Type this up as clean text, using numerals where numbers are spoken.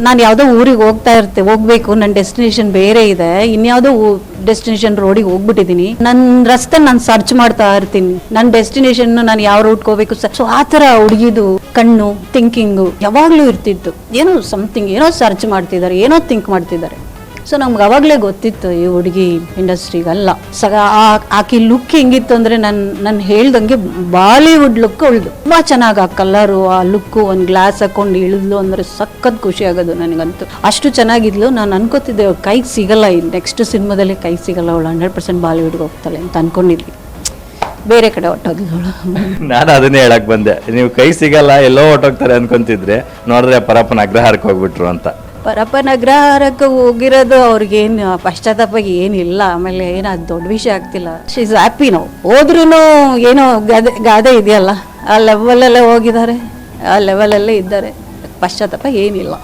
ನಾನು ಯಾವುದೋ ಊರಿಗೆ ಹೋಗ್ಬೇಕು, ನನ್ನ ಡೆಸ್ಟಿನೇಷನ್ ಬೇರೆ ಇದೆ, ಇನ್ಯಾವುದೋ ಡೆಸ್ಟಿನೇಷನ್ ರೋಡಿಗೆ ಹೋಗ್ಬಿಟ್ಟಿದ್ದೀನಿ, ನನ್ನ ರಸ್ತೆ ನಾನು ಸರ್ಚ್ ಮಾಡ್ತಾ ಇರ್ತೀನಿ, ನನ್ನ ಡೆಸ್ಟಿನೇಷನ್ ನಾನು ಯಾವ ರೂಟ್ಗೆ ಹೋಗ್ಬೇಕು. ಸೊ ಆ ಥರ ಹುಡುಗಿದು ಕಣ್ಣು ಥಿಂಕಿಂಗು ಯಾವಾಗಲೂ ಇರ್ತಿತ್ತು. ಏನೋ ಸಮಥಿಂಗ್, ಏನೋ ಸರ್ಚ್ ಮಾಡ್ತಿದ್ದಾರೆ, ಏನೋ ಥಿಂಕ್ ಮಾಡ್ತಿದ್ದಾರೆ. ಸೊ ನಮ್ಗೆ ಅವಾಗಲೇ ಗೊತ್ತಿತ್ತು ಈ ಹುಡುಗಿ ಇಂಡಸ್ಟ್ರಿಗಲ್ಲ. ಆಕಿ ಲುಕ್ ಹೆಂಗಿತ್ತು ಅಂದರೆ ನಾನು ಹೇಳ್ದಂಗೆ ಬಾಲಿವುಡ್ ಲುಕ್ ಅವಳ್ದು. ತುಂಬ ಚೆನ್ನಾಗಿ ಆ ಕಲರು, ಆ ಲುಕ್ಕು, ಒಂದು ಗ್ಲಾಸ್ ಹಾಕೊಂಡು ಇಳಿದ್ಲು ಅಂದರೆ ಸಖತ್ ಖುಷಿ ಆಗೋದು ನನಗಂತೂ. ಅಷ್ಟು ಚೆನ್ನಾಗಿದ್ಲು. ನಾನು ಅನ್ಕೋತಿದ್ದೆ ಕೈಗೆ ಸಿಗಲ್ಲ, ಈ ನೆಕ್ಸ್ಟ್ ಸಿನಿಮಾದಲ್ಲಿ ಕೈಗೆ ಸಿಗಲ್ಲ, ಅವಳು 100% ಬಾಲಿವುಡ್ಗೆ ಹೋಗ್ತಾಳೆ ಅಂತ ಅನ್ಕೊಂಡಿದ್ವಿ. ಬೇರೆ ಕಡೆ ಹೊಟ್ಟೋದ್ಲು. ನಾನು ಅದನ್ನೇ ಹೇಳಕ್ ಬಂದೆ, ನೀವು ಕೈ ಸಿಗಲ್ಲ ಎಲ್ಲೋ ಹೊಟ್ಟೋಗ್ತಾರೆ ಅನ್ಕೊಂತಿದ್ರೆ ನೋಡಿದ್ರೆ ಪರಪ್ಪನ ಅಗ್ರಹಾರಕ್ಕೆ ಹೋಗ್ಬಿಟ್ರು ಅಂತ. ಪರಪ್ಪನ ಅಗ್ರಹಾರಕ್ಕೆ ಹೋಗಿರೋದು ಅವ್ರಿಗೇನು ಪಶ್ಚಾತ್ತಾಪ ಏನಿಲ್ಲ. ಆಮೇಲೆ ಏನೋ ಅದು ದೊಡ್ಡ ವಿಷಯ ಆಗ್ತಿಲ್ಲ. She is happy. ನಾವು ಹೋದ್ರೂ ಏನೋ ಗಾದೆ ಇದೆಯಲ್ಲ, ಆ ಲೆವೆಲಲ್ಲೇ ಹೋಗಿದ್ದಾರೆ, ಆ ಲೆವೆಲಲ್ಲೇ ಇದ್ದಾರೆ. ಪಶ್ಚಾತ್ತಾಪ ಏನಿಲ್ಲ.